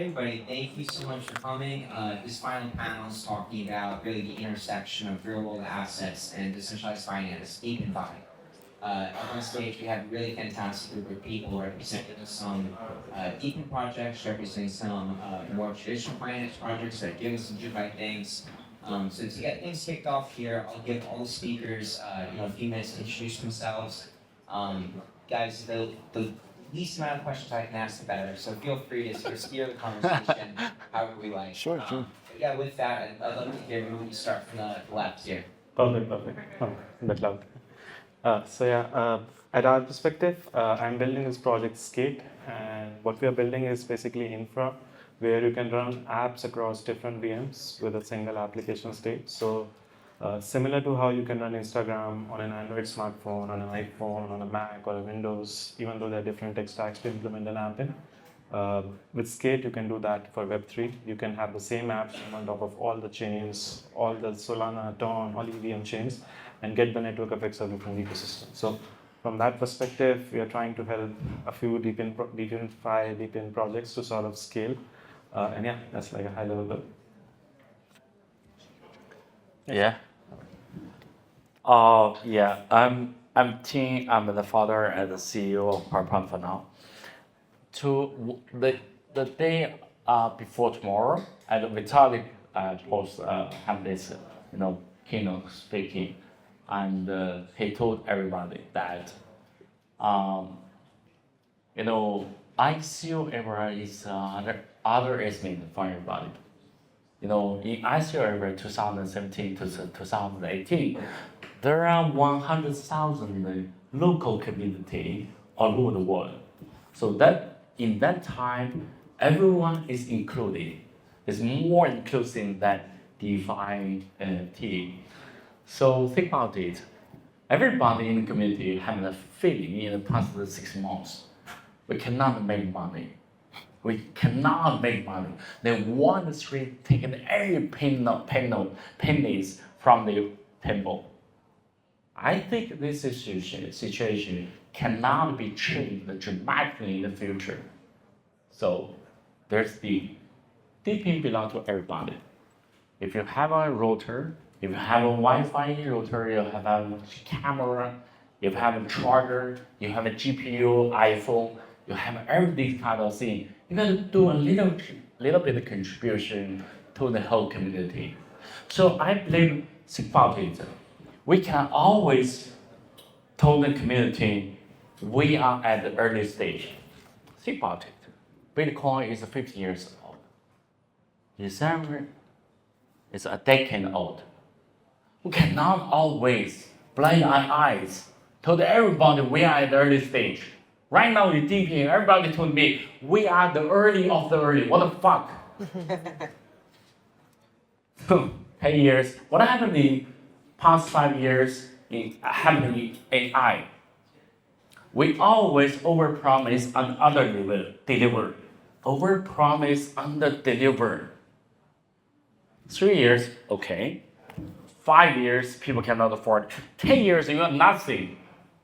Hey everybody, thank you so much for coming. This final panel is talking about really the intersection of real-world assets and decentralized finance, DePINFi. Up on stage, we have a really fantastic group of people representing some Deepin projects, representing some more traditional finance projects that give us some DeFi things. So to get things kicked off here, I'll give all the speakers a few minutes to introduce themselves. Guys, the least amount of questions I can ask, the better. So feel free to sort of steer the conversation however we like. Sure. Yeah, with that, I'd love to hear maybe start from the left here. Perfect. Oh, in the cloud. At our perspective, I'm building this project Skate, and what we are building is basically infra where you can run apps across different VMs with a single application state. So similar to how you can run Instagram on an Android smartphone, on an iPhone, on a Mac or a Windows, even though there are different tech stacks to implement an app in. With Skate, you can do that for Web3. You can have the same app on top of all the chains, all the Solana, Dawn, all EVM chains, and get the network effects of different ecosystems. So from that perspective, we are trying to help a few DePIN projects to sort of scale. That's like a high level build. Yeah. I'm Tim. I'm the founder and the CEO of DePINFi now. The day before tomorrow, and Vitalik post have this, keynote speaking, and he told everybody that, ICO era is other estimate for everybody. In ICO era 2017 to 2018, there are 100,000 local community all over the world. So that in that time, everyone is included. It's more inclusive than DeFi NFT. So think about it. Everybody in the community have a feeling in the past 6 months, we cannot make money. We cannot make money. They want the street taking every pennies from the temple. I think this situation cannot be changed dramatically in the future. So there's the DePIN belongs to everybody. If you have a router, if you have a Wi-Fi router, you have a camera, you have a charger, you have a GPU, iPhone, you have every kind of thing. You can do a little bit of contribution to the whole community. So I believe about it. We can always tell the community we are at the early stage. Think about it. Bitcoin is 50 years old. Ethereum is a decade old. We cannot always blind our eyes. Told everybody we are at the early stage. Right now in DePIN, everybody told me we are the early of the early. What the fuck? 10 years. What happened in past 5 years happening in AI? We always overpromise and under-deliver. Overpromise, under-deliver. 3 years, okay. 5 years, people cannot afford. 10 years, you have nothing.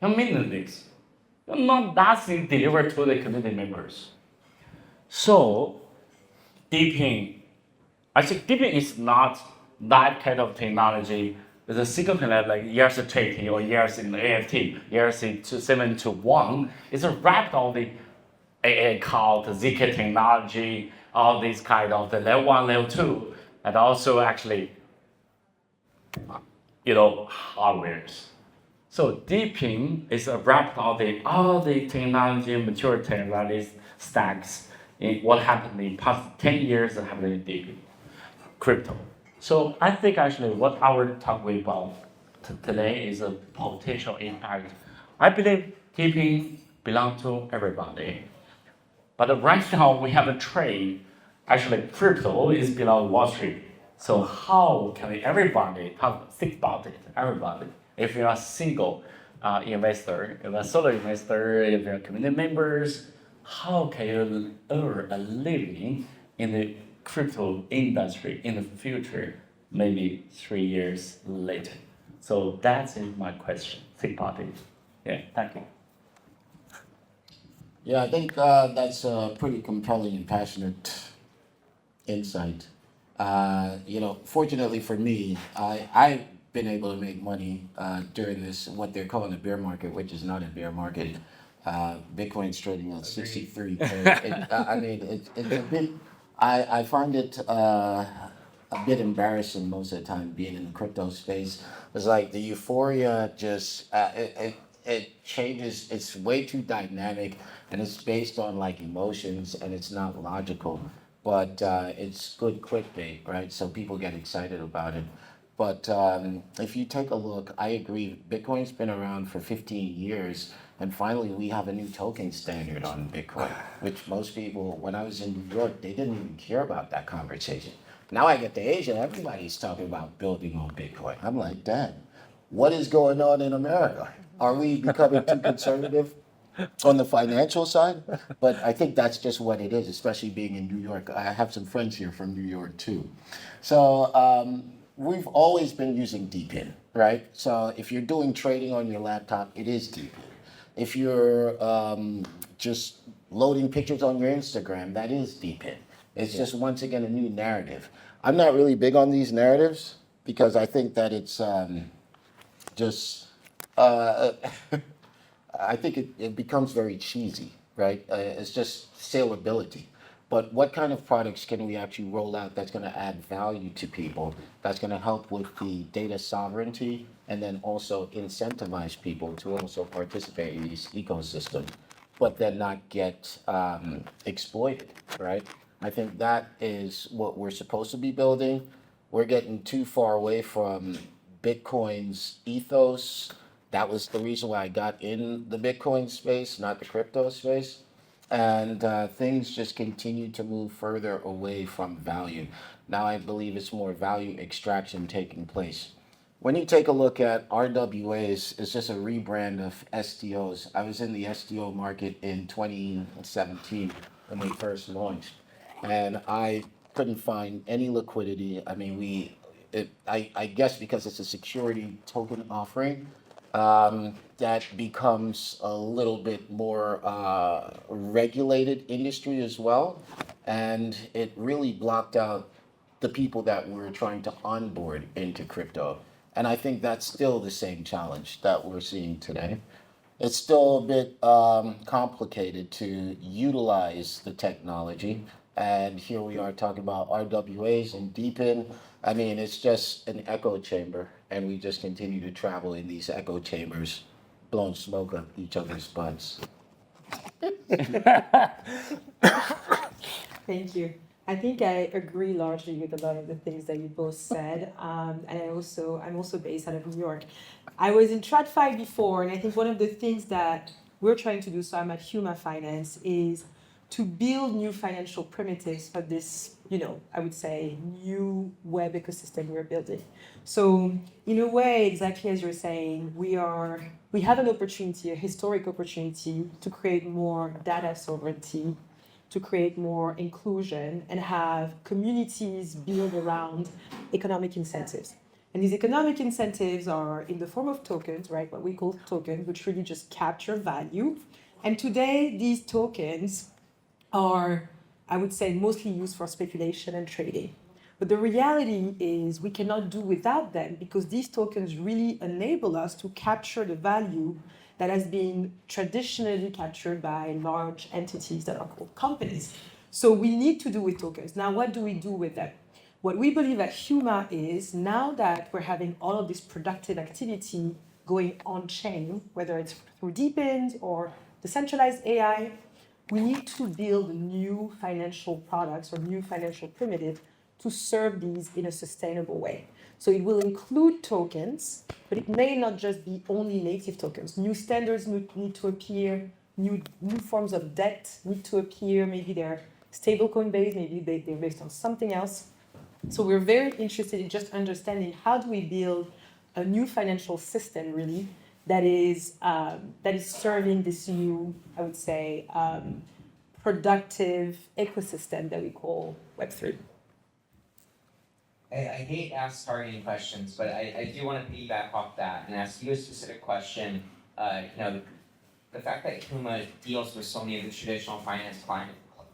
You're meaningless. You're not nothing delivered to the community members. So, DePIN, I think DePIN is not that kind of technology. It's a single technology like ERC20 or ERC AFT, ERC2721. It's a wrap of the AA called ZK technology, all these kind of the level 1, level 2, and also actually, hardwares. So DePIN is a wrap of all the technology, mature technology stacks in what happened in the past 10 years that happened in DePIN, crypto. So I think actually what our talk will about today is a potential impact. I believe DePIN belongs to everybody. But right now we have a trade. Actually, crypto is below Wall Street. So how can everybody think about it? Everybody. If you're a single investor, if you're a solo investor, if you're community members, how can you earn a living in the crypto industry in the future, maybe 3 years later? So that's my question. Think about it. Yeah, thank you. Yeah, I think that's a pretty compelling and passionate insight. Fortunately for me, I've been able to make money during this what they're calling a bear market, which is not a bear market. Bitcoin's trading at 63K. It's a bit. I find it a bit embarrassing most of the time being in the crypto space. It's like the euphoria just it changes. It's way too dynamic, and it's based on like emotions, and it's not logical. But it's good clickbait, right? So people get excited about it. But if you take a look, I agree. Bitcoin's been around for 15 years, and finally we have a new token standard on Bitcoin, which most people, when I was in New York, they didn't even care about that conversation. Now I get to Asia, everybody's talking about building on Bitcoin. I'm like, damn, what is going on in America? Are we becoming too conservative on the financial side? But I think that's just what it is, especially being in New York. I have some friends here from New York too. So we've always been using DePIN, right? So if you're doing trading on your laptop, it is DePIN. If you're just loading pictures on your Instagram, that is DePIN. It's just once again a new narrative. I'm not really big on these narratives because I think that it's just uh, I think it becomes very cheesy, right? It's just salability. But what kind of products can we actually roll out that's going to add value to people, that's going to help with the data sovereignty, and then also incentivize people to also participate in these ecosystems, but then not get exploited, right? I think that is what we're supposed to be building. We're getting too far away from Bitcoin's ethos. That was the reason why I got in the Bitcoin space, not the crypto space. And things just continue to move further away from value. Now I believe it's more value extraction taking place. When you take a look at RWAs, it's just a rebrand of STOs. I was in the STO market in 2017 when they first launched, and I couldn't find any liquidity. I mean, I guess because it's a security token offering, that becomes a little bit more regulated industry as well. And it really blocked out the people that were trying to onboard into crypto. And I think that's still the same challenge that we're seeing today. It's still a bit complicated to utilize the technology. And here we are talking about RWAs and Deepin. I mean, it's just an echo chamber, and we just continue to travel in these echo chambers, blowing smoke up each other's butts. Thank you. I think I agree largely with a lot of the things that you both said. And I'm also based out of New York. I was in TradFi before, and I think one of the things that we're trying to do, so I'm at Huma Finance, is to build new financial primitives for this, I would say, new web ecosystem we're building. So in a way, exactly as you're saying, we have an opportunity, a historic opportunity to create more data sovereignty, to create more inclusion and have communities built around economic incentives. And these economic incentives are in the form of tokens, right? What we call tokens, which really just capture value. And today, these tokens are, I would say, mostly used for speculation and trading. But the reality is we cannot do without them because these tokens really enable us to capture the value that has been traditionally captured by large entities that are called companies. So we need to do with tokens. Now, what do we do with them? What we believe at Huma is now that we're having all of this productive activity going on chain, whether it's through Deepin or decentralized AI, we need to build new financial products or new financial primitives to serve these in a sustainable way. So it will include tokens, but it may not just be only native tokens. New standards need to appear, new forms of debt need to appear. Maybe they're stablecoin based, maybe they're based on something else. So we're very interested in just understanding how do we build a new financial system really that is serving this new, I would say, productive ecosystem that we call Web3. I hate ask targeting questions, but I do want to piggyback off that and ask you a specific question. The fact that Huma deals with so many of the traditional finance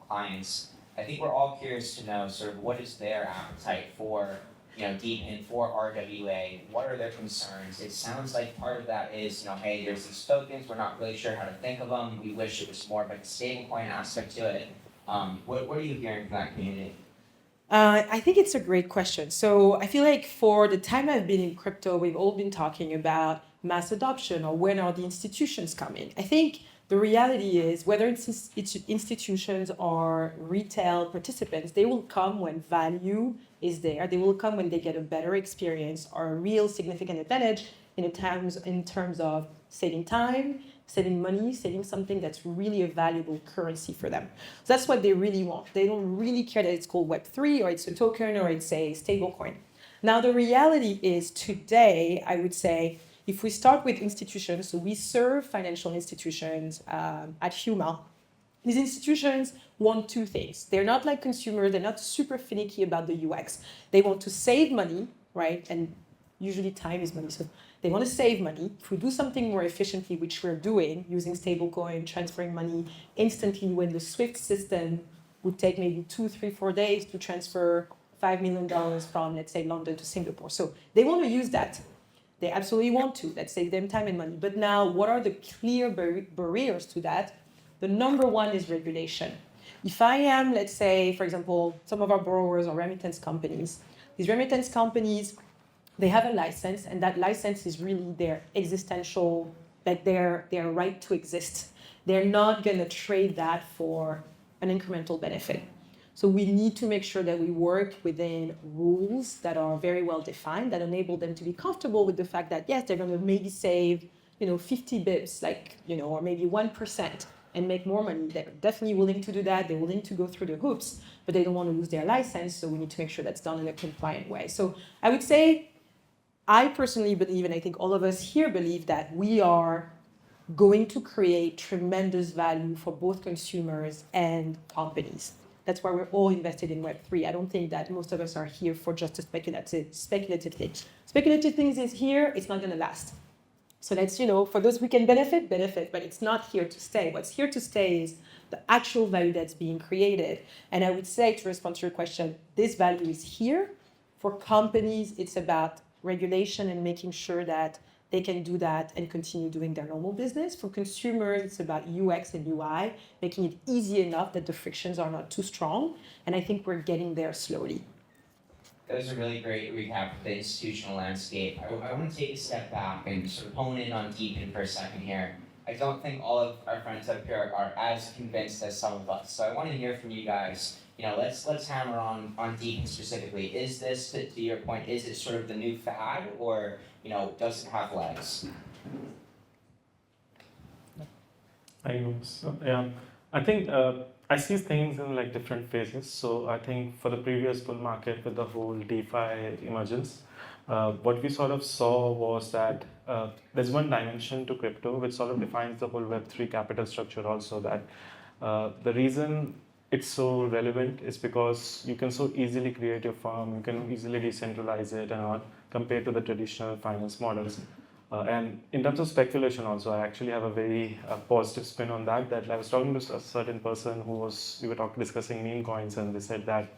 clients, I think we're all curious to know sort of what is their appetite for, DePIN, for RWA. What are their concerns? It sounds like part of that is, hey, there's these tokens, we're not really sure how to think of them. We wish it was more of like a stablecoin aspect to it. What are you hearing from that community? I think it's a great question. So I feel like for the time I've been in crypto, we've all been talking about mass adoption or when are the institutions coming. I think the reality is whether it's institutions or retail participants, they will come when value is there. They will come when they get a better experience or a real significant advantage in terms of saving time, saving money, saving something that's really a valuable currency for them. So that's what they really want. They don't really care that it's called Web3 or it's a token or it's a stablecoin. Now, the reality is today, I would say, if we start with institutions, so we serve financial institutions at Huma. These institutions want two things. They're not like consumers, they're not super finicky about the UX. They want to save money, right? And usually time is money. So they want to save money. If we do something more efficiently, which we're doing, using stablecoin, transferring money instantly when the SWIFT system would take maybe 2, 3, 4 days to transfer $5 million from, let's say, London to Singapore. So they want to use that. They absolutely want to. That saves them time and money. But now, what are the clear barriers to that? The number one is regulation. If I am, let's say, for example, some of our borrowers are remittance companies. These remittance companies, they have a license, and that license is really their existential, like their right to exist. They're not going to trade that for an incremental benefit. So we need to make sure that we work within rules that are very well defined, that enable them to be comfortable with the fact that, yes, they're going to maybe save, 50 bips, or maybe 1% and make more money. They're definitely willing to do that. They're willing to go through the hoops, but they don't want to lose their license. So we need to make sure that's done in a compliant way. So I would say, I personally believe, and I think all of us here believe, that we are going to create tremendous value for both consumers and companies. That's why we're all invested in Web3. I don't think that most of us are here for just a speculative thing. Speculative things is here, it's not going to last. So that's, for those who can benefit, but it's not here to stay. What's here to stay is the actual value that's being created. And I would say, to respond to your question, this value is here. For companies, it's about regulation and making sure that they can do that and continue doing their normal business. For consumers, it's about UX and UI, making it easy enough that the frictions are not too strong. And I think we're getting there slowly. That was a really great recap of the institutional landscape. I want to take a step back and sort of hone in on DePIN for a second here. I don't think all of our friends up here are as convinced as some of us. So I want to hear from you guys. Let's hammer on DePIN specifically. Is this, to your point, is it sort of the new fad, or does it have legs? I think I see things in like different phases. So I think for the previous bull market with the whole DeFi emergence, what we sort of saw was that there's one dimension to crypto which sort of defines the whole Web3 capital structure also, that the reason it's so relevant is because you can so easily create your firm, you can easily decentralize it and all, compared to the traditional finance models. And in terms of speculation also, I actually have a very positive spin on that, that I was talking to a certain person we were discussing meme coins, and they said that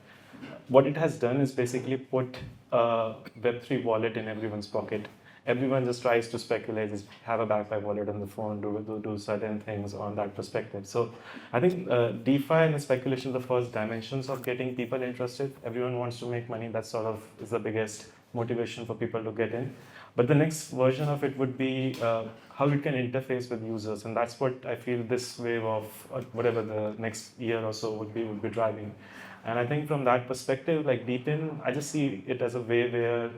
what it has done is basically put a Web3 wallet in everyone's pocket. Everyone just tries to speculate, just have a BackPi wallet on the phone, do certain things on that perspective. So I think DeFi and the speculation, the first dimensions of getting people interested. Everyone wants to make money. That sort of is the biggest motivation for people to get in. But the next version of it would be how it can interface with users. And that's what I feel this wave of whatever the next year or so would be driving. And I think from that perspective, like DePIN, I just see it as a way where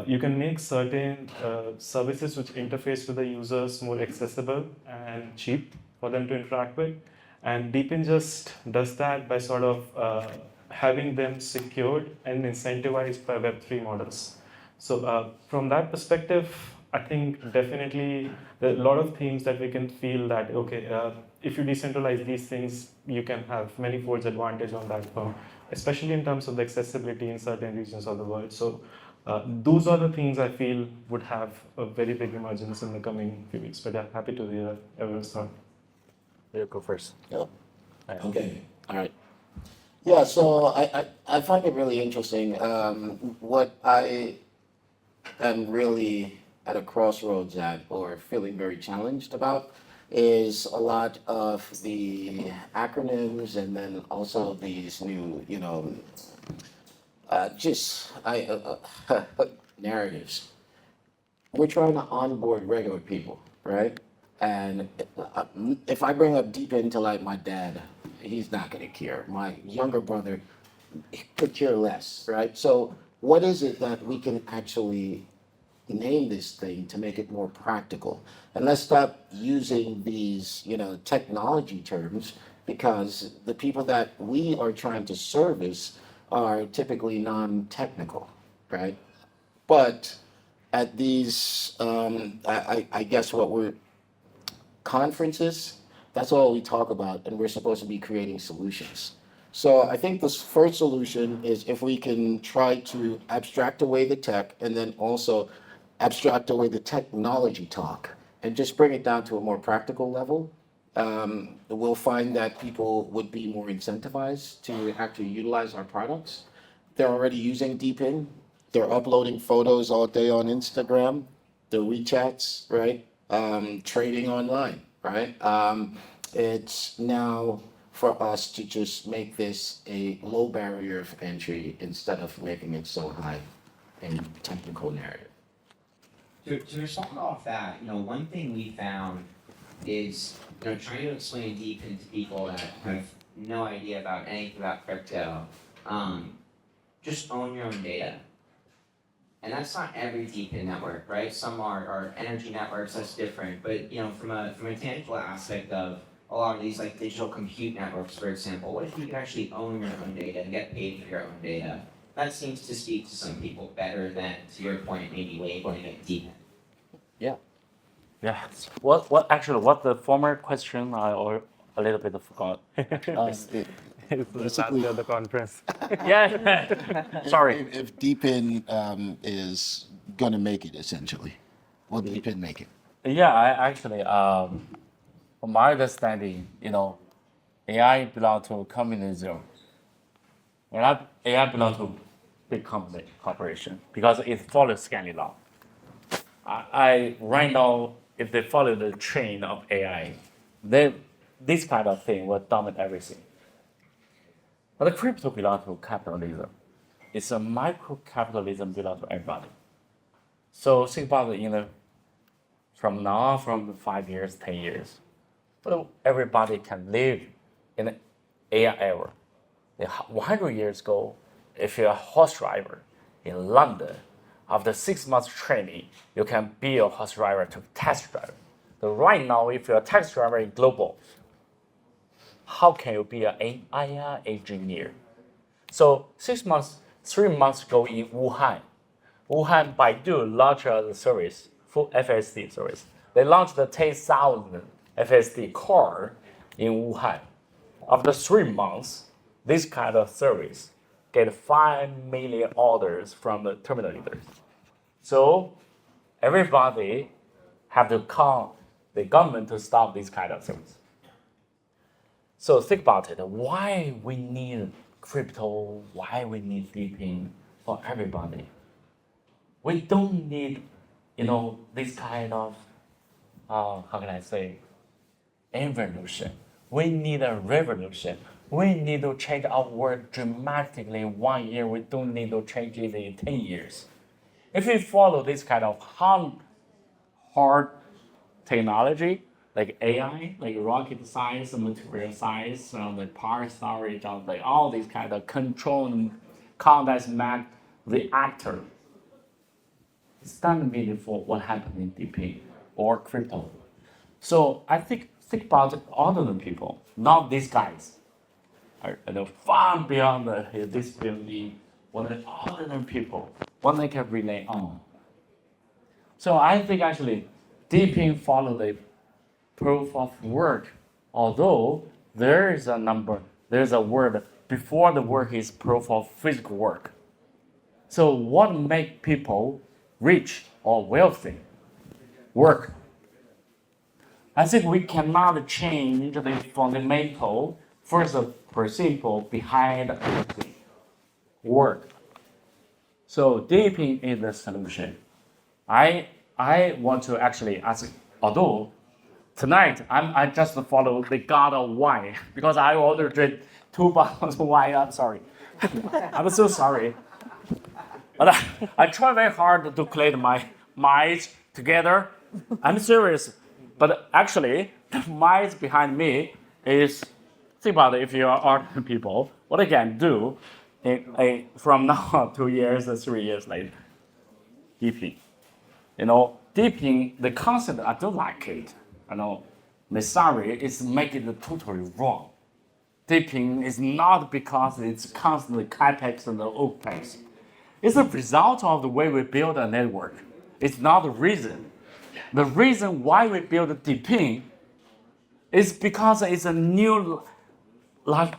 you can make certain services which interface with the users more accessible and cheap for them to interact with. And DePIN just does that by sort of having them secured and incentivized by Web3 models. So from that perspective, I think definitely there are a lot of things that we can feel that, okay, if you decentralize these things, you can have many folds advantage on that firm, especially in terms of the accessibility in certain regions of the world. So those are the things I feel would have a very big emergence in the coming few weeks. But happy to hear everyone's thought. You go first. Yeah. Okay. All right. Yeah, so I find it really interesting. What I am really at a crossroads at, or feeling very challenged about, is a lot of the acronyms and then also these new, just narratives. We're trying to onboard regular people, right? And uh, if I bring up Deepin to like my dad, he's not gonna care. My younger brother could care less, right? So what is it that we can actually name this thing to make it more practical? And let's stop using these, technology terms, because the people that we are trying to service are typically non-technical, right? But at these, I guess what we're conferences, that's all we talk about, and we're supposed to be creating solutions. So I think this first solution is if we can try to abstract away the tech and then also abstract away the technology talk and just bring it down to a more practical level. We'll find that people would be more incentivized to actually utilize our products. They're already using DePIN. They're uploading photos all day on Instagram. The WeChats, right? Trading online, right? It's now for us to just make this a low barrier of entry instead of making it so high in technical narrative. To respond off that, one thing we found is, trying to explain DePIN to people that have no idea about anything about crypto, just own your own data. And that's not every DePIN network, right? Some are energy networks, that's different. But from a tangible aspect of a lot of these like digital compute networks, for example, what if you could actually own your own data and get paid for your own data? That seems to speak to some people better than, to your point, maybe labeling it DePIN. Yeah. Yeah. What the former question or a little bit forgot. It's the last Basically- day of the conference. Yeah. Sorry. If DePIN is gonna make it, essentially, will DePIN make it? Yeah, I actually, from my understanding, AI belong to communism. AI belong to big company corporation because it follows scaling law. I right now, if they follow the train of AI, this kind of thing will dominate everything. But the crypto belong to capitalism. It's a micro capitalism belong to everybody. So think about it from now, from 5 years, 10 years, but everybody can live in an AI era. 100 years ago, if you're a horse driver in London, after 6 months training, you can be a horse driver to taxi driver. So right now, if you're a taxi driver in global, how can you be an AI engineer? So 3 months ago in Wuhan, Baidu launched the service, full FSD service. They launched the 10,000 FSD car in Wuhan. After 3 months, this kind of service get 5 million orders from the terminal leaders. So everybody have to call the government to stop this kind of service. So think about it. Why we need crypto? Why we need DePIN for everybody? We don't need, this kind of, how can I say, evolution. We need a revolution. We need to change our world dramatically in 1 year. We don't need to change it in 10 years. If we follow this kind of hard technology, like AI, like rocket science, material science, like power storage, like all these kind of control context map reactor, it's not meaningful what happened in DePIN or crypto. So I think about ordinary people, not these guys. Far beyond this building, what the ordinary people, what they can relate on. So I think actually DePIN follow the proof of work, although there's a word before the work is proof of physical work. So what make people rich or wealthy? Work. I think we cannot change the fundamental first principle behind everything work. So Deepin is the solution. I want to actually ask, although tonight I just follow the god of wine because I ordered 2 bottles of wine. I'm sorry. I'm so sorry. But I try very hard to collect my minds together. I'm serious. But actually, the minds behind me is, think about it, if you are art people, what I can do from now 2 years or 3 years later. Deepin. Deepin, the concept, I don't like it. Sorry, it's making it totally wrong. Deepin is not because it's constantly capex and opex. It's a result of the way we build a network. It's not the reason. The reason why we build DePIN is because it's a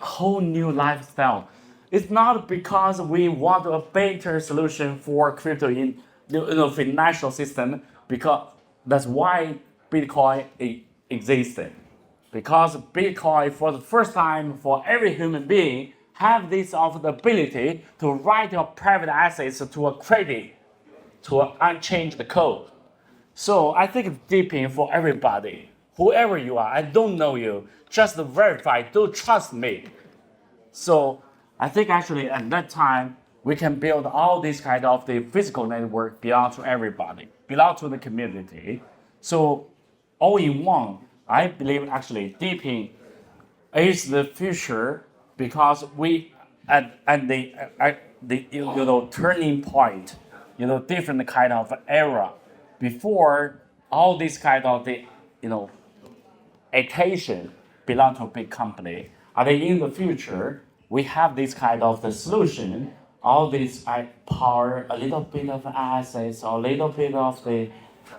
whole new lifestyle. It's not because we want a better solution for crypto in the financial system, because that's why Bitcoin existed. Because Bitcoin, for the first time, for every human being, have this of the ability to write your private assets to a credit, to unchange the code. So I think it's Deepin for everybody. Whoever you are, I don't know you, just verify, don't trust me. So I think actually at that time, we can build all these kind of the physical network belong to everybody, belong to the community. So all in one, I believe actually Deepin is the future because we at the turning point, different kind of era. Before all this kind of the attention belong to a big company. And then in the future, we have this kind of the solution, all this power, a little bit of assets, or a little bit of the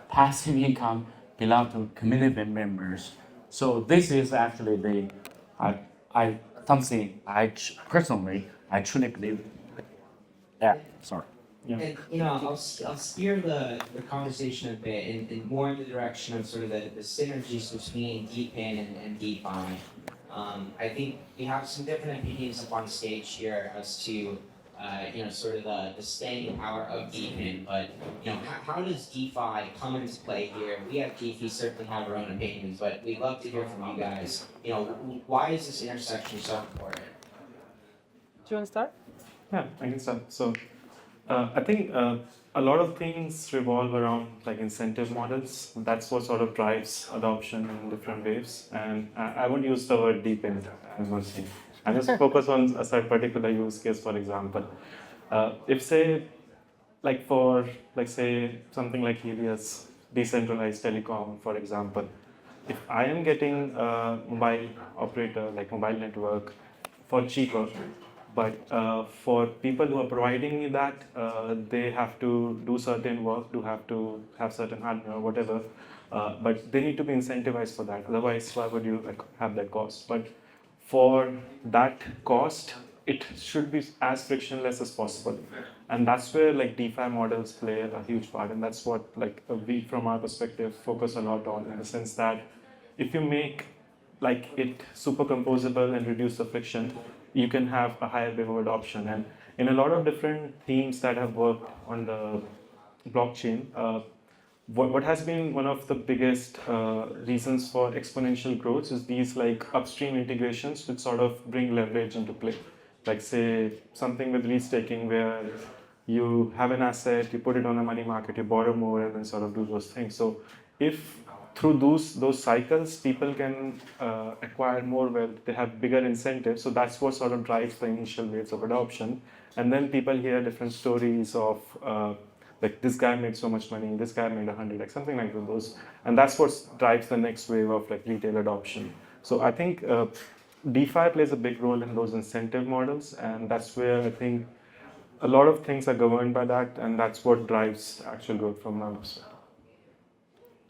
passive income belong to community members. So this is actually something personally I truly believe. Yeah, sorry. Yeah. And I'll steer the conversation a bit in more in the direction of sort of the synergies between DePIN and DeFi. I think we have some different opinions up on stage here as to sort of the staying power of DePIN, but how does DeFi come into play here? We at DeFi certainly have our own opinions, but we'd love to hear from you guys. Why is this intersection so important? Do you want to start? Yeah, I can start. So I think a lot of things revolve around like incentive models. That's what sort of drives adoption in different waves. And I won't use the word deepen as one thing. I just focus on a particular use case, for example. If say, say something like Helios, decentralized telecom, for example, if I am getting a mobile operator, like mobile network, for cheaper, but for people who are providing me that, they have to do certain work, have to have certain hardware or whatever, but they need to be incentivized for that. Otherwise, why would you have that cost? But for that cost, it should be as frictionless as possible. And that's where like DeFi models play a huge part. And that's what we, from our perspective, focus a lot on, in the sense that if you make it super composable and reduce the friction, you can have a higher wave of adoption. And in a lot of different teams that have worked on the blockchain, what has been one of the biggest reasons for exponential growth is these upstream integrations which sort of bring leverage into play. Like say something with lease taking, where you have an asset, you put it on a money market, you borrow more, and then sort of do those things. So if through those cycles, people can acquire more wealth, they have bigger incentives. So that's what sort of drives the initial rates of adoption. And then people hear different stories of this guy made so much money, this guy made 100x, something like those. And that's what drives the next wave of retail adoption. So I think DeFi plays a big role in those incentive models, and that's where I think a lot of things are governed by that, and that's what drives actual growth from my perspective.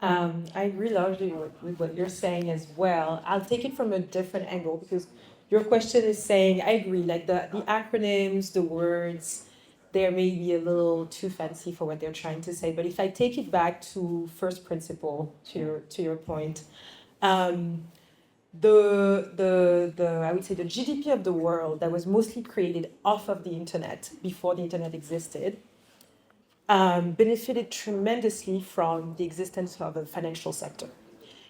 I agree largely with what you're saying as well. I'll take it from a different angle because your question is saying, I agree, the acronyms, the words, they're maybe a little too fancy for what they're trying to say. But if I take it back to first principle, to your point, the I would say the GDP of the world that was mostly created off of the internet before the internet existed, benefited tremendously from the existence of a financial sector.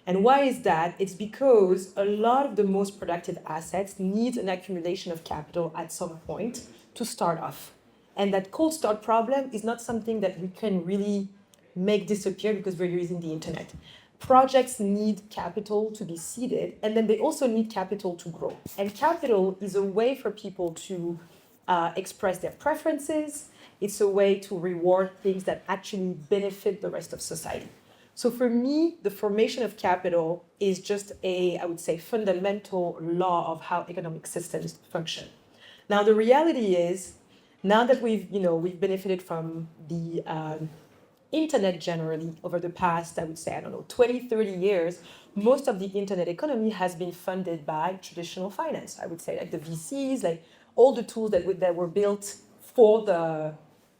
And why is that? It's because a lot of the most productive assets need an accumulation of capital at some point to start off. And that cold start problem is not something that we can really make disappear because we're using the internet. Projects need capital to be seeded, and then they also need capital to grow. And capital is a way for people to express their preferences. It's a way to reward things that actually benefit the rest of society. So for me, the formation of capital is just a, I would say, fundamental law of how economic systems function. Now, the reality is, now that we've benefited from the internet generally over the past, I would say, 20, 30 years, most of the internet economy has been funded by traditional finance. I would say like the VCs, like all the tools that were built for the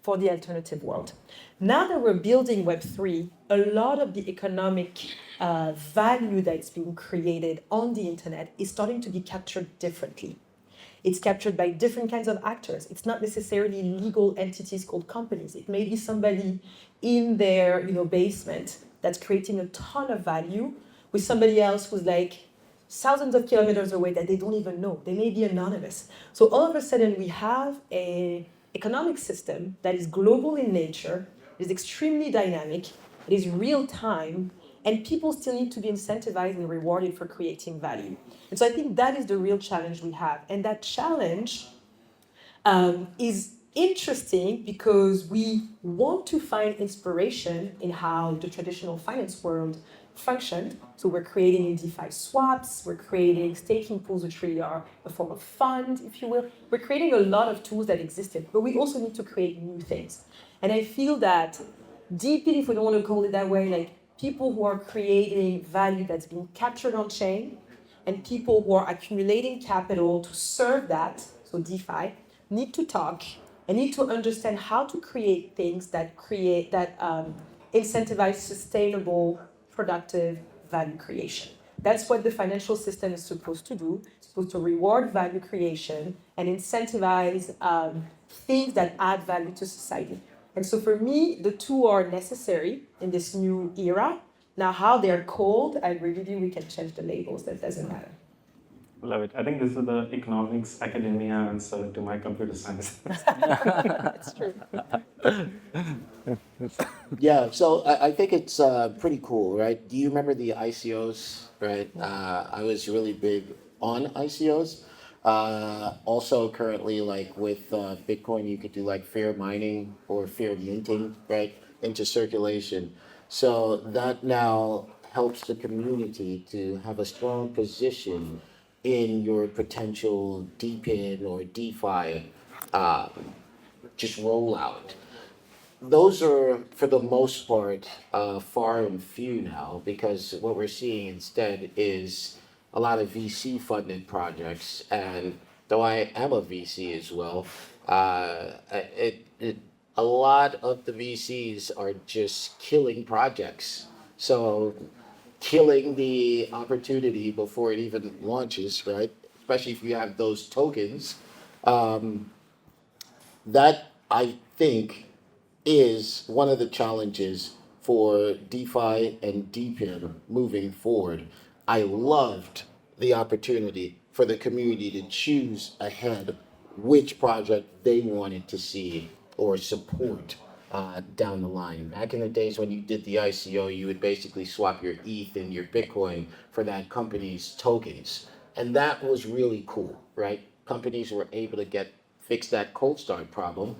alternative world. Now that we're building Web3, a lot of the economic value that's being created on the internet is starting to be captured differently. It's captured by different kinds of actors. It's not necessarily legal entities called companies. It may be somebody in their basement that's creating a ton of value with somebody else who's like thousands of kilometers away that they don't even know. They may be anonymous. So all of a sudden we have an economic system that is global in nature, is extremely dynamic, it is real time, and people still need to be incentivized and rewarded for creating value. And so I think that is the real challenge we have. And that challenge is interesting because we want to find inspiration in how the traditional finance world functioned. So we're creating DeFi swaps, we're creating staking pools, which really are a form of fund, if you will. We're creating a lot of tools that existed, but we also need to create new things. And I feel that Deepin, if we don't want to call it that way, like people who are creating value that's being captured on chain and people who are accumulating capital to serve that, so DeFi, need to talk and need to understand how to create things that incentivize sustainable, productive value creation. That's what the financial system is supposed to do. It's supposed to reward value creation and incentivize things that add value to society. And so for me, the two are necessary in this new era. Now, how they're called, I believe we can change the labels. That doesn't matter. Love it. I think this is the economics academia answer to my computer science. That's true. Yeah, so I think it's pretty cool, right? Do you remember the ICOs, right? I was really big on ICOs. Also, currently, like with Bitcoin, you could do like fair mining or fair minting, right, into circulation. So that now helps the community to have a strong position in your potential DePIN or DeFi just rollout. Those are, for the most part, far and few now, because what we're seeing instead is a lot of VC funded projects. And though I am a VC as well, a lot of the VCs are just killing projects. So killing the opportunity before it even launches, right? Especially if you have those tokens. That I think is one of the challenges for DeFi and DePIN moving forward. I loved the opportunity for the community to choose ahead which project they wanted to see or support down the line. Back in the days when you did the ICO, you would basically swap your ETH and your Bitcoin for that company's tokens. And that was really cool, right? Companies were able to fix that cold start problem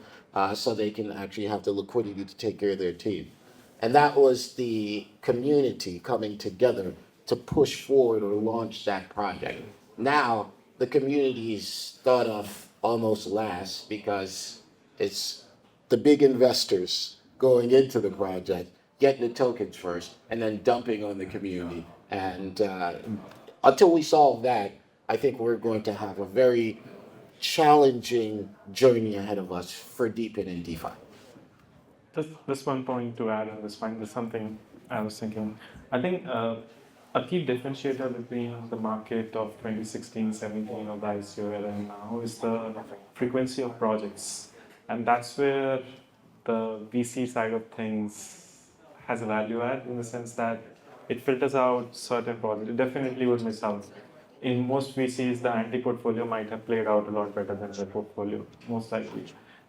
so they can actually have the liquidity to take care of their team. And that was the community coming together to push forward or launch that project. Now, the community's thought of almost last because it's the big investors going into the project, getting the tokens first, and then dumping on the community. And until we solve that, I think we're going to have a very challenging journey ahead of us for Deepin and DeFi. Just one point to add on this point is something I was thinking. I think a a key differentiator between the market of 2016, 17 of the ICO era and now is the frequency of projects. And that's where the VC side of things has a value add in the sense that it filters out certain projects. It definitely would miss out. In most VCs, the anti-portfolio might have played out a lot better than the portfolio, most likely.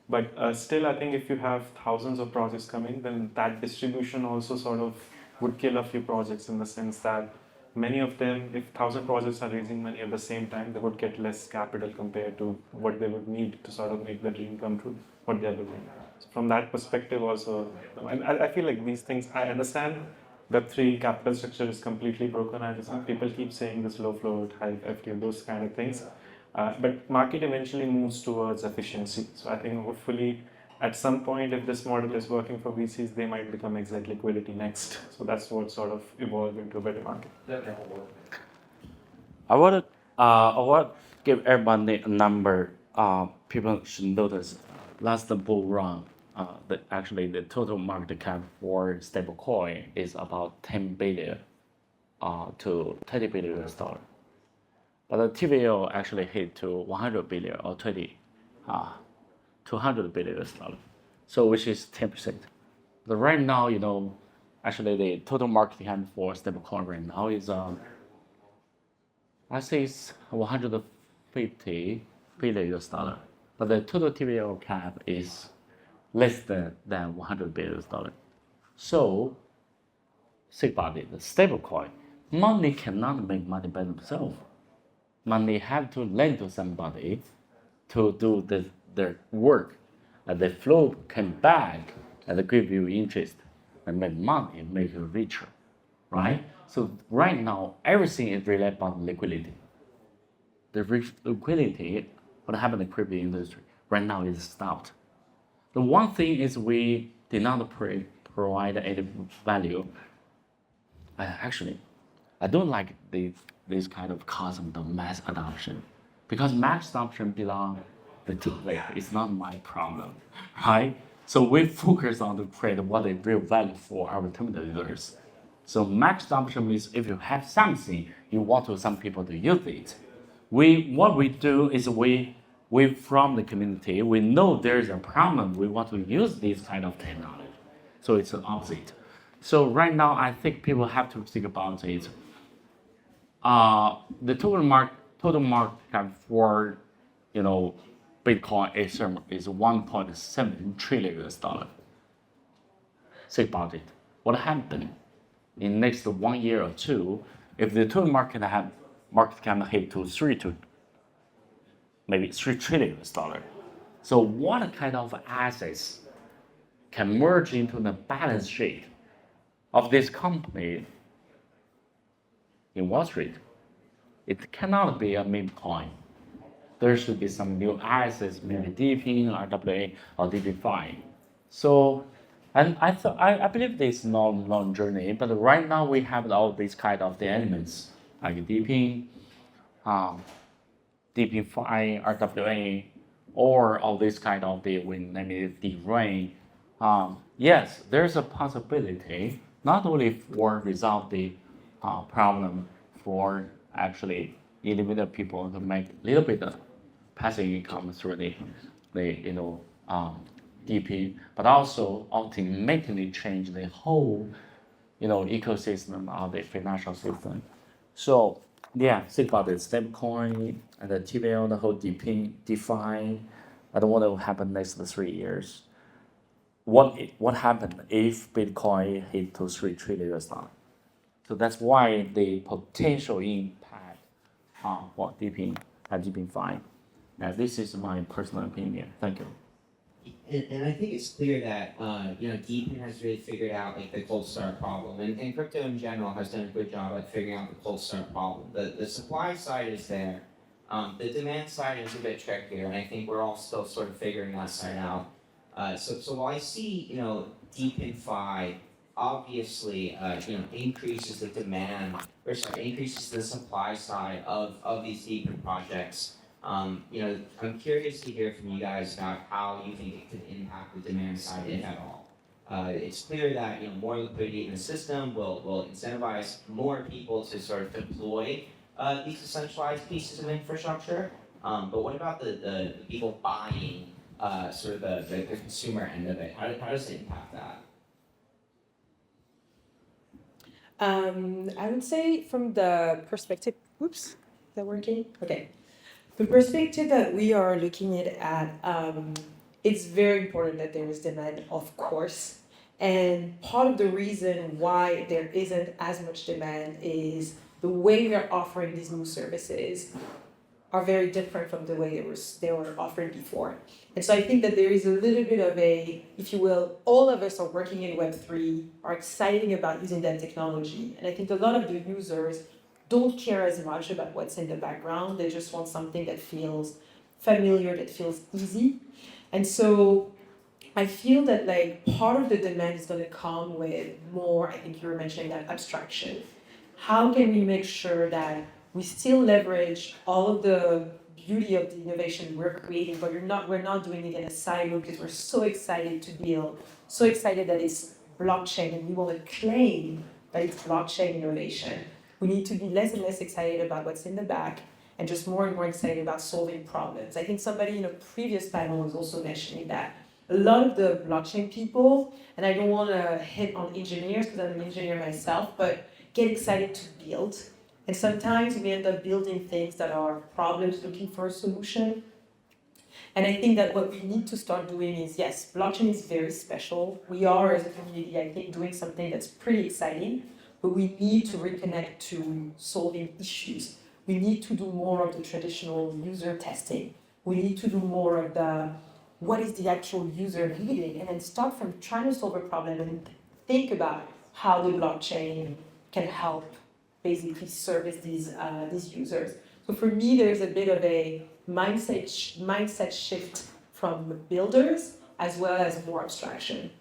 But still, I think if you have thousands of projects coming, then that distribution also sort of would kill a few projects in the sense that many of them, if 1,000 projects are raising money at the same time, they would get less capital compared to what they would need to sort of make the dream come true, what they're doing. So from that perspective also, I feel like these things, I understand Web3 capital structure is completely broken. I understand people keep saying this low float, high FTM, those kind of things. But market eventually moves towards efficiency. So I think hopefully at some point, if this model is working for VCs, they might become exit liquidity next. So that's what sort of evolved into a better market. I want to give everybody a number. People should notice. Last bull run, actually the total market cap for stablecoin is about 10 billion to 20 billion US dollar. But the TVL actually hit to 100 billion or 200 billion US dollar. So which is 10%. But right now, actually the total market cap for stablecoin right now is I say it's 150 billion US dollar. But the total TVL cap is less than 100 billion US dollar. So think about it, the stablecoin, money cannot make money by themselves. Money have to lend to somebody to do their work, and the flow come back and give you interest and make money and make you richer, right? So right now everything is related about liquidity. The liquidity, what happened in the crypto industry right now is stopped. The one thing is we did not provide any value. I don't like this kind of concept of mass adoption, because mass adoption belongs to layer. It's not my problem, right? So we focus on to create what is real value for our terminal users. So max adoption means if you have something, you want some people to use it. What we do is we from the community, we know there's a problem, we want to use this kind of technology. So it's the opposite. So right now, I think people have to think about it. The total market cap for, Bitcoin Ethereum is 1.7 trillion US dollar. Think about it. What happened in next 1 year or two if the total market cap hit to maybe 3 trillion US dollar? So what kind of assets can merge into the balance sheet of this company in Wall Street? It cannot be a meme coin. There should be some new assets, maybe Deepin, RWA, or DePINFi. So, and I believe this is not a long journey, but right now we have all these kind of the elements like Deepin, DePINFi, RWA, or all these kind of the DRAin. Yes, there's a possibility not only for resolve the problem for actually individual people to make a little bit of passive income through the DP, but also ultimately change the whole ecosystem of the financial system. So yeah, think about it, stablecoin and the TVL, the whole DePIN, DeFi. I don't want to happen next 3 years. What happened if Bitcoin hit to 3 trillion US dollar? So that's why the potential impact for Deepin and DePINFi. Now, this is my personal opinion. Thank you. And I think it's clear that Deepin has really figured out like the cold start problem, and crypto in general has done a good job at figuring out the cold start problem. The supply side is there, the demand side is a bit trickier, and I think we're all still sort of figuring that side out. So while I see DePINFi obviously increases the demand, increases the supply side of these Deepin projects. I'm curious to hear from you guys about how you think it could impact the demand side, if at all. It's clear that more liquidity in the system will incentivize more people to sort of deploy these decentralized pieces of infrastructure. But what about the people buying sort of the consumer end of it? How does it impact that? I would say from the perspective, oops, is that working? Okay. The perspective that we are looking at, it's very important that there is demand, of course. And part of the reason why there isn't as much demand is the way we are offering these new services are very different from the way they were offered before. And so I think that there is a little bit of a, if you will, all of us are working in Web3, are excited about using that technology. And I think a lot of the users don't care as much about what's in the background. They just want something that feels familiar, that feels easy. And so I feel that like part of the demand is going to come with more, I think you were mentioning that abstraction. How can we make sure that we still leverage all of the beauty of the innovation we're creating, but we're not doing it in a silo because we're so excited to build, so excited that it's blockchain and we want to claim that it's blockchain innovation. We need to be less and less excited about what's in the back and just more and more excited about solving problems. I think somebody in a previous panel was also mentioning that a lot of the blockchain people, and I don't want to hit on engineers because I'm an engineer myself, but get excited to build. And sometimes we end up building things that are problems looking for a solution. And I think that what we need to start doing is, yes, blockchain is very special. We are, as a community, I think, doing something that's pretty exciting, but we need to reconnect to solving issues. We need to do more of the traditional user testing. We need to do more of the, what is the actual user needing? And then start from trying to solve a problem and think about how the blockchain can help basically service these users. So for me, there's a bit of a mindset shift from builders as well as more abstraction.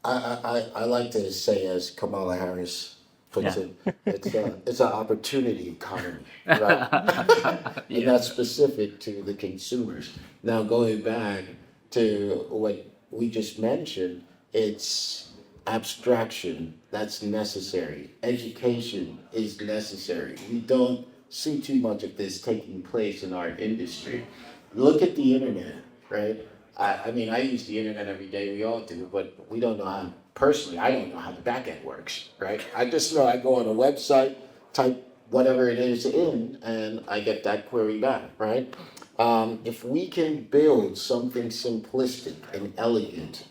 I like to say, as Kamala Harris puts Yeah. it, it's an opportunity economy, right? And that's specific to the consumers. Now, going back to what we just mentioned, it's abstraction that's necessary. Education is necessary. We don't see too much of this taking place in our industry. Look at the internet, right? I mean, I use the internet every day, we all do, but we don't know how, personally, I don't know how the back end works, right? I just know I go on a website, type whatever it is in, and I get that query back, right? If we can build something simplistic and elegant,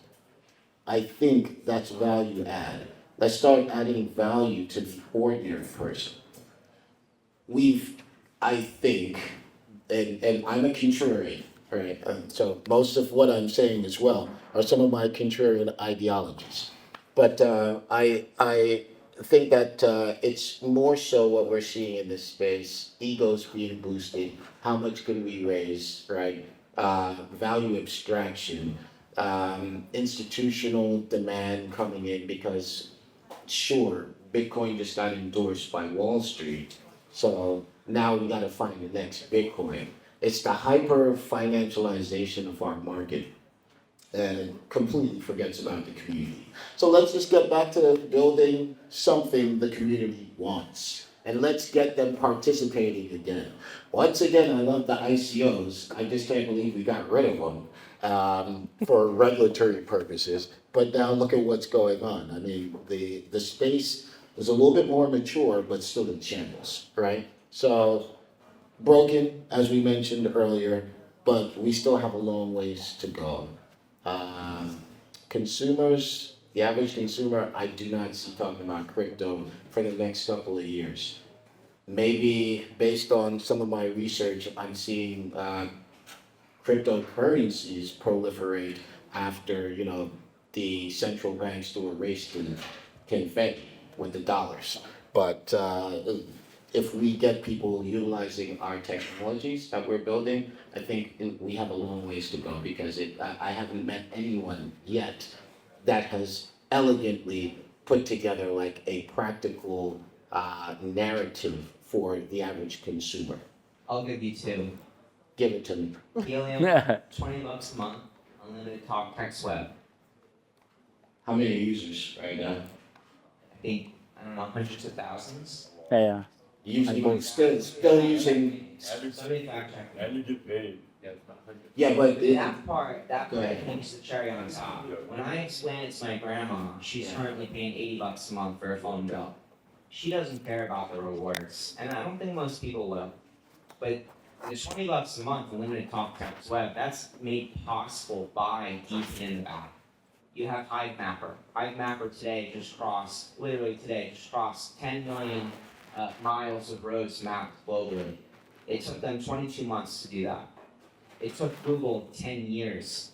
I think that's value add. Let's start adding value to the ordinary person. I think, and I'm a contrarian, right? So most of what I'm saying as well are some of my contrarian ideologies. But I think that it's more so what we're seeing in this space, egos being boosted, how much can we raise, right? Value abstraction, institutional demand coming in because, sure, Bitcoin just got endorsed by Wall Street, so now we got to find the next Bitcoin. It's the hyper financialization of our market and it completely forgets about the community. So let's just get back to building something the community wants. And let's get them participating again. Once again, I love the ICOs. I just can't believe we got rid of them for regulatory purposes. But now look at what's going on. I mean, the space is a little bit more mature, but still in shambles, right? So broken, as we mentioned earlier, but we still have a long ways to go. Consumers, the average consumer, I do not see talking about crypto for the next couple of years. Maybe based on some of my research, I'm seeing cryptocurrencies proliferate after, the central banks do a race to confetti with the dollars. But if we get people utilizing our technologies that we're building, I think we have a long ways to go because I haven't met anyone yet that has elegantly put together like a practical narrative for the average consumer. I'll give you two. Give it to me. Helium, $20 a month, unlimited talk, text, web. How many users right now? I think, I don't know, hundreds of thousands. Yeah. Using, still using, Somebody fact check me. yeah, but That part, Go ahead. I think is the cherry on top. When I explain it to my grandma, she's currently paying $80 a month for a phone bill. She doesn't care about the rewards, and I don't think most people will. But the $20 a month unlimited talk, text, web, that's made possible by Deepin in the back. You have Hive Mapper. Hive Mapper today just crossed, literally today, just crossed 10 million miles of roads mapped globally. It took them 22 months to do that. It took Google 10 years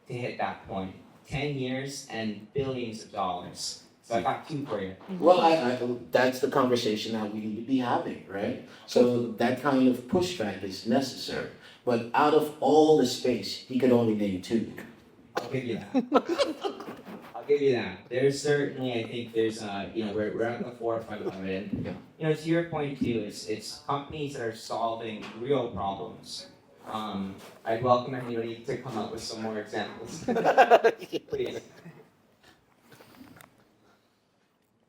to hit that point. 10 years and billions of dollars. So I got two for you. well, that's the conversation that we need to be having, right? So that kind of pushback is necessary. But out of all the space, he could only name two. I'll give you that. I'll give you that. There's certainly, I think there's, we're at the forefront of it. And, to your point too, it's companies that are solving real problems. I'd welcome anybody to come up with some more examples. Please.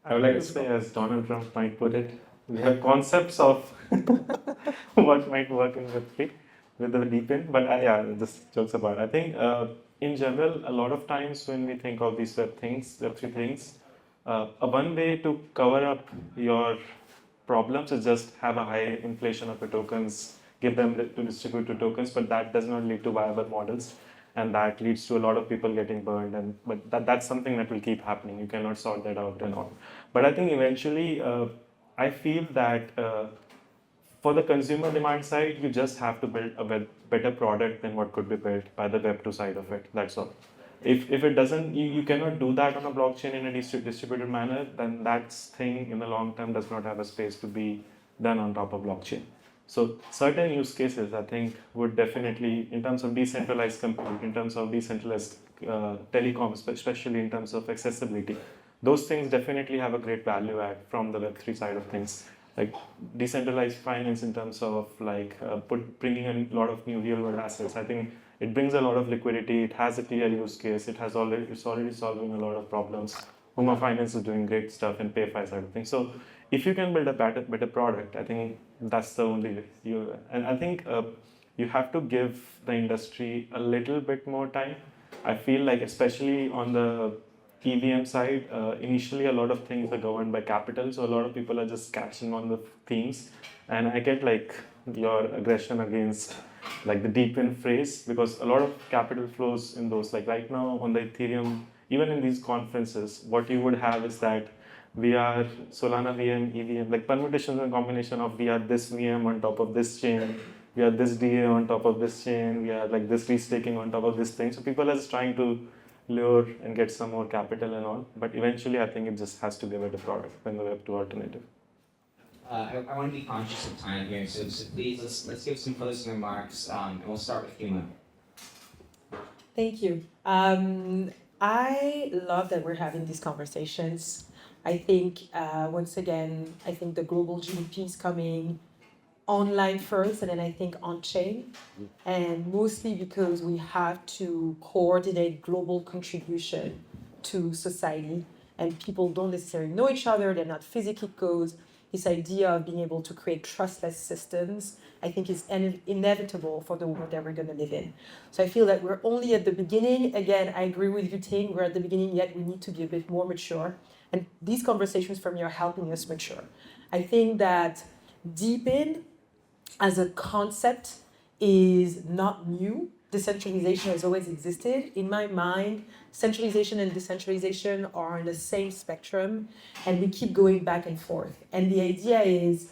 I would like to say, as Donald Trump might put it, we have concepts of what might work in Web3 with the Deepin, but yeah, just jokes apart. I think in general, a lot of times when we think of these Web3 things, one way to cover up your problems is just have a high inflation of your tokens, give them to distribute to tokens, but that does not lead to viable models. And that leads to a lot of people getting burned, but that's something that will keep happening. You cannot sort that out and all. But I think eventually, I feel that for the consumer demand side, you just have to build a better product than what could be built by the Web2 side of it. That's all. If it doesn't, you cannot do that on a blockchain in a distributed manner, then that thing in the long term does not have a space to be done on top of blockchain. So certain use cases, I think, would definitely, in terms of decentralized compute, in terms of decentralized telecoms, especially in terms of accessibility, those things definitely have a great value add from the Web3 side of things. Like decentralized finance in terms of bringing in a lot of new real world assets. I think it brings a lot of liquidity. It has a clear use case. It's already solving a lot of problems. Huma Finance is doing great stuff in PayFi side of things. So if you can build a better product, I think that's the only way. And I think you have to give the industry a little bit more time. I feel like, especially on the EVM side, initially a lot of things are governed by capital, so a lot of people are just catching on the themes. And I get like your aggression against like the Deepin phrase, because a lot of capital flows in those. Like right now on the Ethereum, even in these conferences, what you would have is that we are Solana VM, EVM, like permutations and combination of we are this VM on top of this chain, we are this DA on top of this chain, we are like this restaking on top of this thing. So people are just trying to lure and get some more capital and all. But eventually, I think it just has to be a better product than the Web2 alternative. I want to be conscious of time here, so please let's give some closing remarks, and we'll start with Huma. Thank you. I love that we're having these conversations. I think, once again, I think the global GDP is coming online first, and then I think on-chain. And mostly because we have to coordinate global contribution to society, and people don't necessarily know each other, they're not physically close. This idea of being able to create trustless systems, I think, is inevitable for the world that we're going to live in. So I feel that we're only at the beginning. Again, I agree with you, Ting, we're at the beginning, yet we need to be a bit more mature. And these conversations for me are helping us mature. I think that Deepin as a concept is not new. Decentralization has always existed. In my mind, centralization and decentralization are on the same spectrum, and we keep going back and forth. And the idea is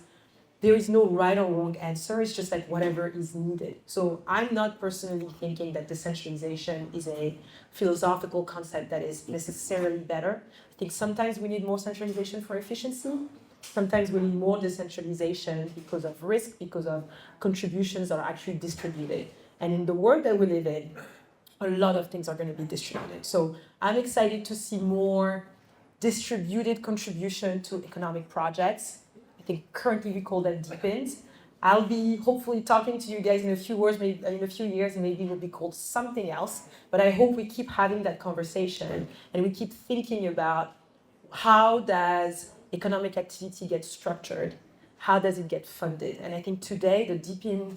there is no right or wrong answer, it's just like whatever is needed. So I'm not personally thinking that decentralization is a philosophical concept that is necessarily better. I think sometimes we need more centralization for efficiency. Sometimes we need more decentralization because of risk, because of contributions that are actually distributed. And in the world that we live in, a lot of things are going to be distributed. So I'm excited to see more distributed contribution to economic projects. I think currently we call them DePINs. I'll be hopefully talking to you guys in a few years, maybe we'll be called something else. But I hope we keep having that conversation and we keep thinking about how does economic activity get structured? How does it get funded? And I think today the DePIN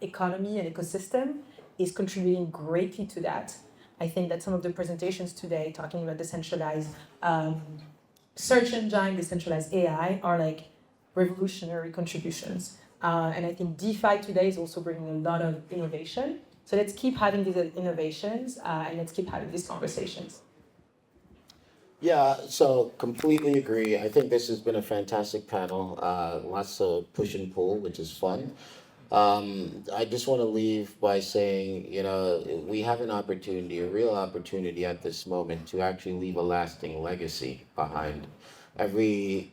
economy and ecosystem is contributing greatly to that. I think that some of the presentations today talking about decentralized search engine, decentralized AI are like revolutionary contributions. And I think DeFi today is also bringing a lot of innovation. So let's keep having these innovations and let's keep having these conversations. Yeah, so completely agree. I think this has been a fantastic panel. Lots of push and pull, which is fun. I just want to leave by saying, we have an opportunity, a real opportunity at this moment to actually leave a lasting legacy behind. Every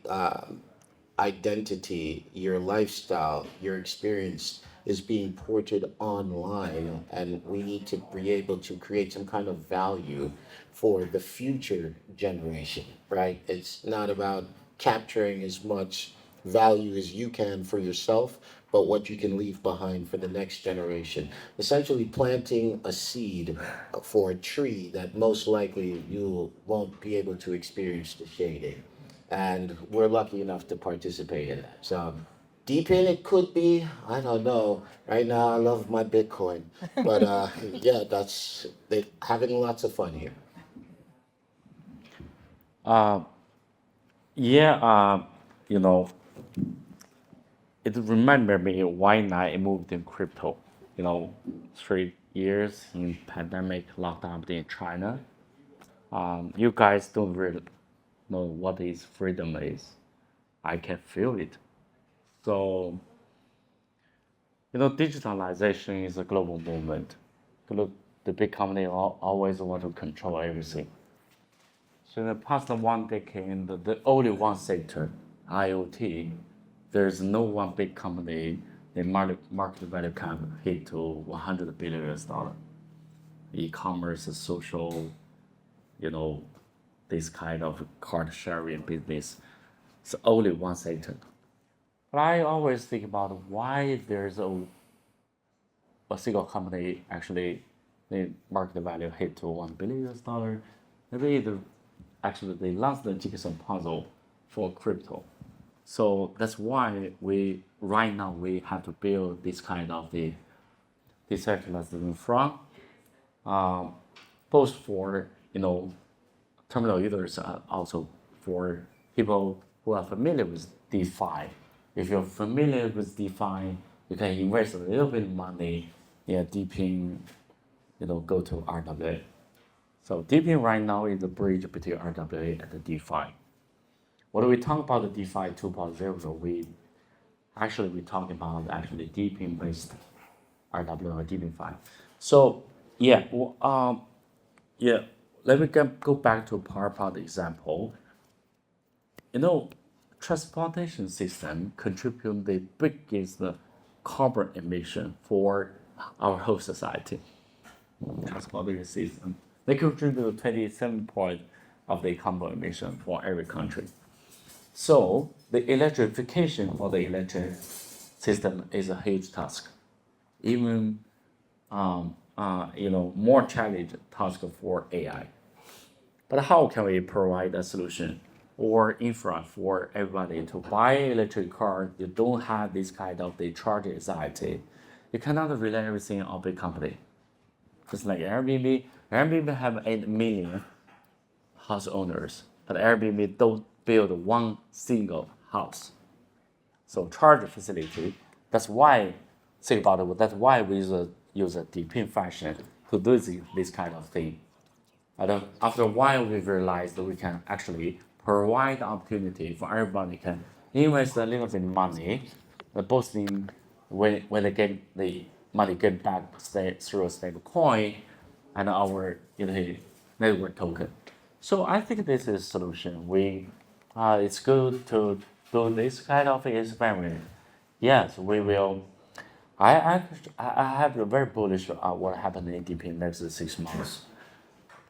identity, your lifestyle, your experience is being ported online, and we need to be able to create some kind of value for the future generation, right? It's not about capturing as much value as you can for yourself, but what you can leave behind for the next generation. Essentially planting a seed for a tree that most likely you won't be able to experience the shading. And we're lucky enough to participate in that. So DePIN, it could be, I don't know. Right now, I love my Bitcoin. But yeah, they're having lots of fun here. It remember me when I moved in crypto. 3 years in pandemic lockdown in China. You guys don't really know what is freedom is. I can feel it. So, digitalization is a global movement. The big company always want to control everything. So in the past 1 decade, in the only one sector, IoT, there's no one big company, the market value can hit to $100 billion. E-commerce, social, this kind of card sharing business. It's only one sector. But I always think about why there's a single company actually the market value hit to $1 billion. Maybe they launched the jigsaw puzzle for crypto. So that's why right now we have to build this kind of the decentralized infra, both for terminal users, also for people who are familiar with DeFi. If you're familiar with DeFi, you can invest a little bit of money in DePIN, go to RWA. So DePIN right now is the bridge between RWA and the DeFi. When we talk about the DeFi 2.0, we talking about actually DePIN based RWA or DePINFi. So let me go back to PowerPoint example. Transportation system contribute the biggest carbon emission for our whole society. Transportation system, they contribute 27% of the carbon emission for every country. So the electrification for the electric system is a huge task. Even more challenging task for AI. But how can we provide a solution or infra for everybody to buy electric car? You don't have this kind of the charge anxiety. You cannot rely everything on big company. Just like Airbnb. Airbnb have 8 million house owners, but Airbnb don't build one single house. So charge facility. That's why think about it. That's why we use a DePIN fashion to do this kind of thing. And after a while, we realized that we can actually provide opportunity for everybody can invest a little bit of money, but both in when they get the money get back through a stable coin and our network token. So I think this is a solution. It's good to do this kind of experiment. Yes, we will. I have a very bullish on what happened in DePIN next 6 months.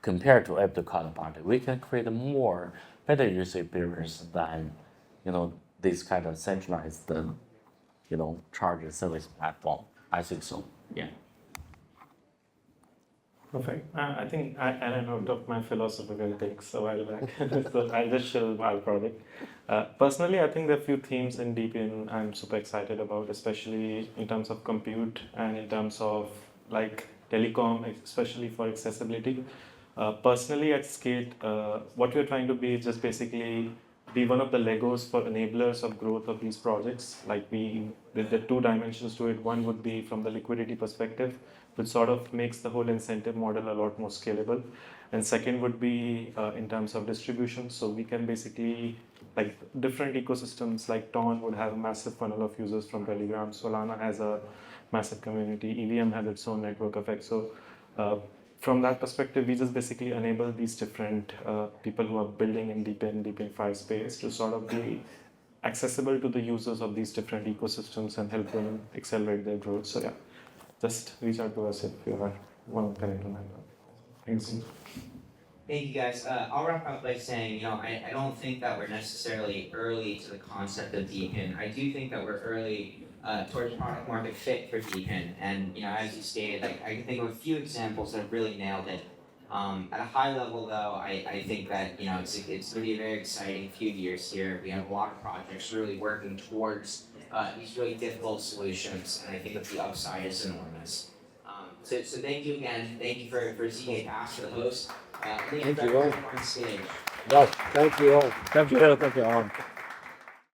Compared to Apple Card Party, we can create better user experience than this kind of centralized charge service platform. I think so. Yeah. Perfect. I think I ran out of my philosophical takes a while back, so I'll just show our project. Personally, I think there are a few themes in Deepin I'm super excited about, especially in terms of compute and in terms of like telecom, especially for accessibility. Personally, at Skate, what we're trying to be is just basically be one of the Legos for enablers of growth of these projects. Like there are two dimensions to it. One would be from the liquidity perspective, which sort of makes the whole incentive model a lot more scalable. And second would be in terms of distribution. So we can basically, like different ecosystems, like Ton would have a massive funnel of users from Telegram. Solana has a massive community. EVM has its own network effect. So from that perspective, we just basically enable these different people who are building in DePINFi space to sort of be accessible to the users of these different ecosystems and help them accelerate their growth. So yeah, just reach out to us if you want to connect on that. Thanks. Thank you guys. I'll wrap up by saying, I don't think that we're necessarily early to the concept of Deepin. I do think that we're early towards product market fit for Deepin. And as you stated, I can think of a few examples that have really nailed it. At a high level, though, I think that it's going to be a very exciting few years here. We have a lot of projects really working towards these really difficult solutions, and I think that the upside is enormous. So thank you again. Thank you for ZK Pass, for the host. Thank you all. On stage. Yes, thank you all. Thank you all.